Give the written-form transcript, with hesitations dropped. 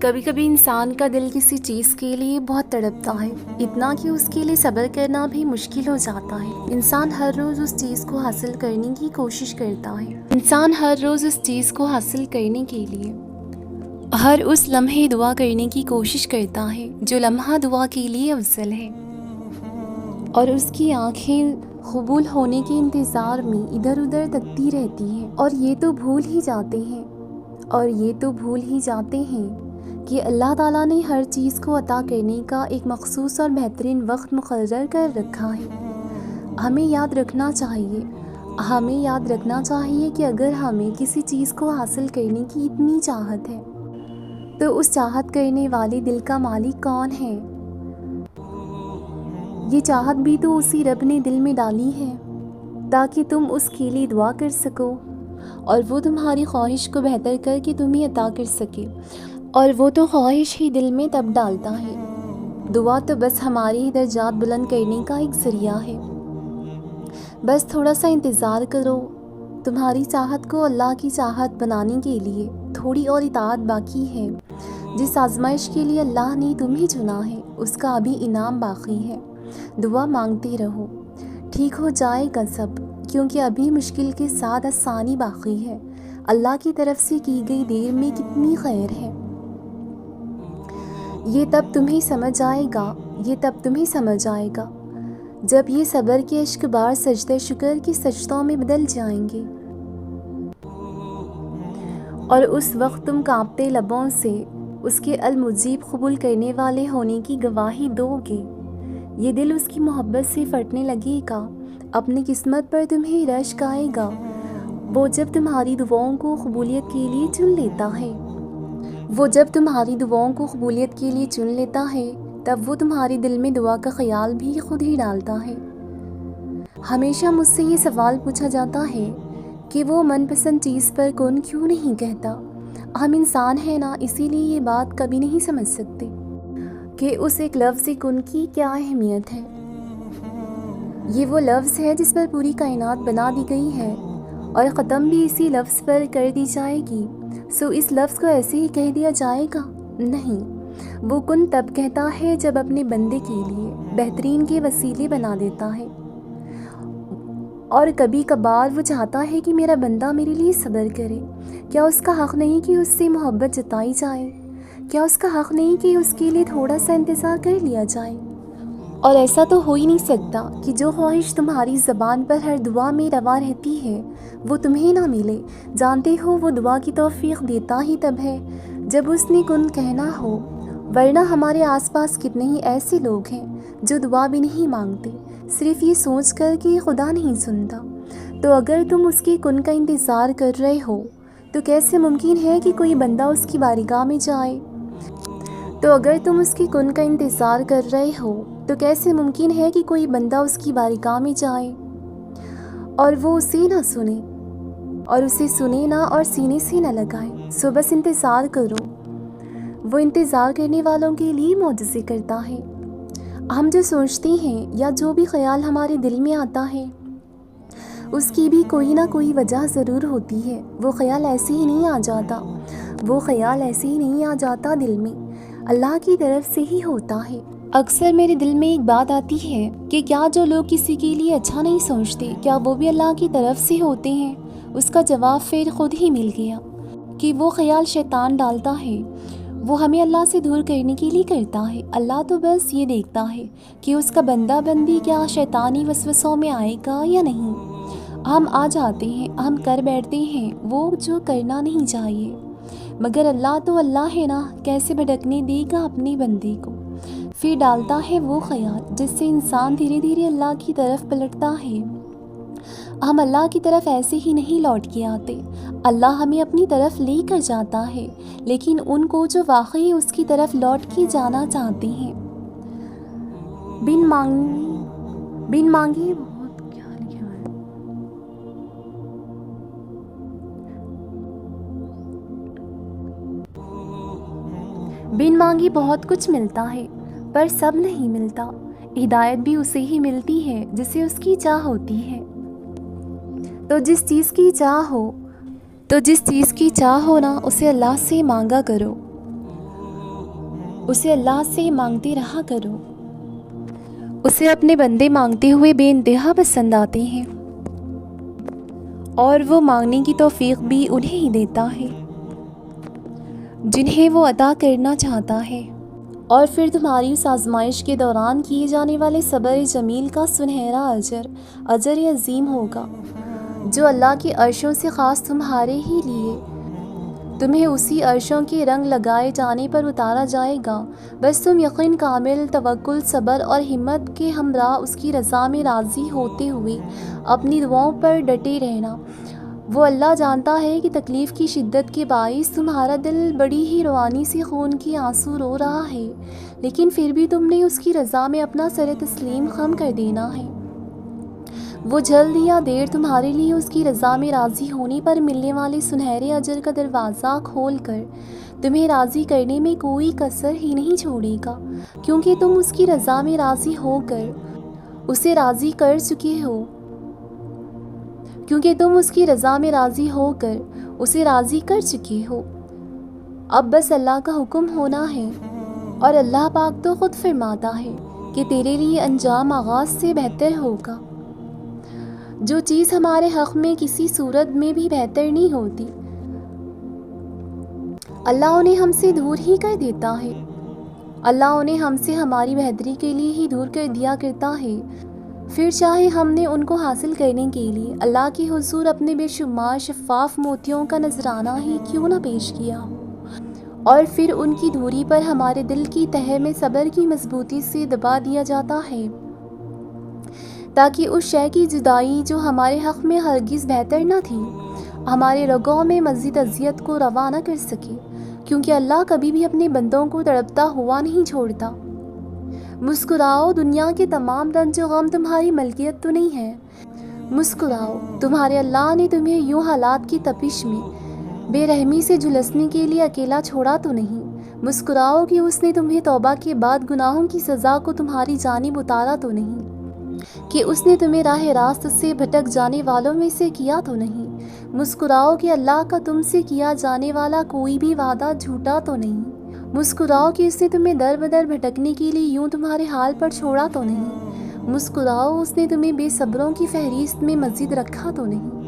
کبھی کبھی انسان کا دل کسی چیز کے لیے بہت تڑپتا ہے، اتنا کہ اس کے لیے صبر کرنا بھی مشکل ہو جاتا ہے۔ انسان ہر روز اس چیز کو حاصل کرنے کی کوشش کرتا ہے۔ انسان ہر روز اس چیز کو حاصل کرنے کے لیے ہر اس لمحے دعا کرنے کی کوشش کرتا ہے جو لمحہ دعا کے لیے افضل ہے، اور اس کی آنکھیں قبول ہونے کے انتظار میں ادھر ادھر تکتی رہتی ہیں، اور یہ تو بھول ہی جاتے ہیں کہ اللہ تعالیٰ نے ہر چیز کو عطا کرنے کا ایک مخصوص اور بہترین وقت مقرر کر رکھا ہے۔ ہمیں یاد رکھنا چاہیے کہ اگر ہمیں کسی چیز کو حاصل کرنے کی اتنی چاہت ہے تو اس چاہت کرنے والے دل کا مالک کون ہے؟ یہ چاہت بھی تو اسی رب نے دل میں ڈالی ہے تاکہ تم اس کے لیے دعا کر سکو، اور وہ تمہاری خواہش کو بہتر کر کے تمہیں عطا کر سکے، اور وہ تو خواہش ہی دل میں تب ڈالتا ہے۔ دعا تو بس ہماری درجات بلند کرنے کا ایک ذریعہ ہے۔ بس تھوڑا سا انتظار کرو، تمہاری چاہت کو اللہ کی چاہت بنانے کے لیے تھوڑی اور اطاعت باقی ہے۔ جس آزمائش کے لیے اللہ نے تمہیں چنا ہے اس کا ابھی انعام باقی ہے۔ دعا مانگتے رہو، ٹھیک ہو جائے گا سب، کیونکہ ابھی مشکل کے ساتھ آسانی باقی ہے۔ اللہ کی طرف سے کی گئی دیر میں کتنی خیر ہے۔ یہ تب تمہیں سمجھ آئے گا جب یہ صبر کے اشک بار سجدہ شکر کے سجدوں میں بدل جائیں گے، اور اس وقت تم کانپتے لبوں سے اس کے المجیب قبول کرنے والے ہونے کی گواہی دو گے۔ یہ دل اس کی محبت سے پھٹنے لگے گا، اپنی قسمت پر تمہیں رشک آئے گا۔ وہ جب تمہاری دعاؤں کو قبولیت کے لیے چن لیتا ہے تب وہ تمہارے دل میں دعا کا خیال بھی خود ہی ڈالتا ہے۔ ہمیشہ مجھ سے یہ سوال پوچھا جاتا ہے کہ وہ من پسند چیز پر کن کیوں نہیں کہتا۔ ہم انسان ہیں نا، اسی لیے یہ بات کبھی نہیں سمجھ سکتے کہ اس ایک لفظ کن کی کیا اہمیت ہے۔ یہ وہ لفظ ہے جس پر پوری کائنات بنا دی گئی ہے، اور ختم بھی اسی لفظ پر کر دی جائے گی۔ سو اس لفظ کو ایسے ہی کہہ دیا جائے گا؟ نہیں، وہ کن تب کہتا ہے جب اپنے بندے کے لیے بہترین کے وسیلے بنا دیتا ہے، اور کبھی کبھار وہ چاہتا ہے کہ میرا بندہ میرے لیے صبر کرے۔ کیا اس کا حق نہیں کہ اس سے محبت جتائی جائے؟ کیا اس کا حق نہیں کہ اس کے لیے تھوڑا سا انتظار کر لیا جائے؟ اور ایسا تو ہو ہی نہیں سکتا کہ جو خواہش تمہاری زبان پر ہر دعا میں روا رہتی ہے وہ تمہیں نہ ملے۔ جانتے ہو وہ دعا کی توفیق دیتا ہی تب ہے جب اس نے کن کہنا ہو، ورنہ ہمارے آس پاس کتنے ہی ایسے لوگ ہیں جو دعا بھی نہیں مانگتے، صرف یہ سوچ کر کہ خدا نہیں سنتا۔ تو اگر تم اس کے کن کا انتظار کر رہے ہو تو کیسے ممکن ہے کہ کوئی بندہ اس کی بارگاہ میں جائے؟ اور وہ اسے نہ سنے، اور اسے سنے نہ اور سینے سے نہ لگائے۔ سو بس انتظار کرو، وہ انتظار کرنے والوں کے لیے معجزے کرتا ہے۔ ہم جو سوچتے ہیں یا جو بھی خیال ہمارے دل میں آتا ہے اس کی بھی کوئی نہ کوئی وجہ ضرور ہوتی ہے۔ وہ خیال ایسے ہی نہیں آ جاتا دل میں، اللہ کی طرف سے ہی ہوتا ہے۔ اکثر میرے دل میں ایک بات آتی ہے کہ کیا جو لوگ کسی کے لیے اچھا نہیں سوچتے کیا وہ بھی اللہ کی طرف سے ہوتے ہیں؟ اس کا جواب پھر خود ہی مل گیا کہ وہ خیال شیطان ڈالتا ہے، وہ ہمیں اللہ سے دور کرنے کے لیے کرتا ہے۔ اللہ تو بس یہ دیکھتا ہے کہ اس کا بندہ بندی کیا شیطانی وسوسوں میں آئے گا یا نہیں۔ ہم آ جاتے ہیں، ہم کر بیٹھتے ہیں وہ جو کرنا نہیں چاہیے، مگر اللہ تو اللہ ہے نا، کیسے بھٹکنے دے گا اپنے بندے کو؟ پھر ڈالتا ہے وہ خیال جس سے انسان دھیرے دھیرے اللہ کی طرف پلٹتا ہے۔ ہم اللہ کی طرف ایسے ہی نہیں لوٹ کے آتے، اللہ ہمیں اپنی طرف لے کر جاتا ہے، لیکن ان کو جو واقعی اس کی طرف لوٹ کے جانا چاہتے ہیں بن مانگے بہت کچھ ملتا ہے، پر سب نہیں ملتا۔ ہدایت بھی اسے ہی ملتی ہے جسے اس کی چاہ ہوتی ہے۔ تو جس چیز کی چاہ ہو نا اسے اللہ سے مانگا کرو۔ اسے اللہ سے مانگتے رہا کرو۔ اسے اپنے بندے مانگتے ہوئے بے انتہا پسند آتے ہیں، اور وہ مانگنے کی توفیق بھی انہیں ہی دیتا ہے جنہیں وہ عطا کرنا چاہتا ہے۔ اور پھر تمہاری اس آزمائش کے دوران کیے جانے والے صبر جمیل کا سنہرا اجر عظیم ہوگا، جو اللہ کے عرشوں سے خاص تمہارے ہی لیے تمہیں اسی عرشوں کے رنگ لگائے جانے پر اتارا جائے گا۔ بس تم یقین کامل، توکل، صبر اور ہمت کے ہمراہ اس کی رضا میں راضی ہوتے ہوئے اپنی دعاؤں پر ڈٹے رہنا۔ وہ اللہ جانتا ہے کہ تکلیف کی شدت کے باعث تمہارا دل بڑی ہی روانی سے خون کی آنسو رو رہا ہے، لیکن پھر بھی تم نے اس کی رضا میں اپنا سر تسلیم خم کر دینا ہے۔ وہ جلد یا دیر تمہارے لیے اس کی رضا میں راضی ہونے پر ملنے والے سنہرے اجر کا دروازہ کھول کر تمہیں راضی کرنے میں کوئی کسر ہی نہیں چھوڑے گا، کیونکہ تم اس کی رضا میں راضی ہو کر اسے راضی کر چکے ہو اب بس اللہ کا حکم ہونا ہے، اور اللہ پاک تو خود فرماتا ہے کہ تیرے لیے انجام آغاز سے بہتر ہوگا۔ جو چیز ہمارے حق میں کسی صورت میں بھی بہتر نہیں ہوتی، اللہ انہیں ہم سے دور ہی کر دیتا ہے۔ اللہ انہیں ہم سے ہماری بہتری کے لیے ہی دور کر دیا کرتا ہے، پھر چاہے ہم نے ان کو حاصل کرنے کے لیے اللہ کے حضور اپنے بے شمار شفاف موتیوں کا نذرانہ ہی کیوں نہ پیش کیا ہو، اور پھر ان کی دوری پر ہمارے دل کی تہہ میں صبر کی مضبوطی سے دبا دیا جاتا ہے، تاکہ اس شے کی جدائی جو ہمارے حق میں ہرگز بہتر نہ تھی ہمارے رگوں میں مزید اذیت کو روا نہ کر سکے، کیونکہ اللہ کبھی بھی اپنے بندوں کو تڑپتا ہوا نہیں چھوڑتا۔ مسکراؤ، دنیا کے تمام رنج و غم تمہاری ملکیت تو نہیں ہے۔ مسکراؤ، تمہارے اللہ نے تمہیں یوں حالات کی تپش میں بے رحمی سے جھلسنے کے لیے اکیلا چھوڑا تو نہیں۔ مسکراؤ کہ اس نے تمہیں توبہ کے بعد گناہوں کی سزا کو تمہاری جانب اتارا تو نہیں، کہ اس نے تمہیں راہ راست سے بھٹک جانے والوں میں سے کیا تو نہیں۔ مسکراؤ کہ اللہ کا تم سے کیا جانے والا کوئی بھی وعدہ جھوٹا تو نہیں۔ مسکراؤ کہ اس نے تمہیں در بدر بھٹکنے کے لیے یوں تمہارے حال پر چھوڑا تو نہیں۔ مسکراؤ، اس نے تمہیں بے صبروں کی فہرست میں مزید رکھا تو نہیں۔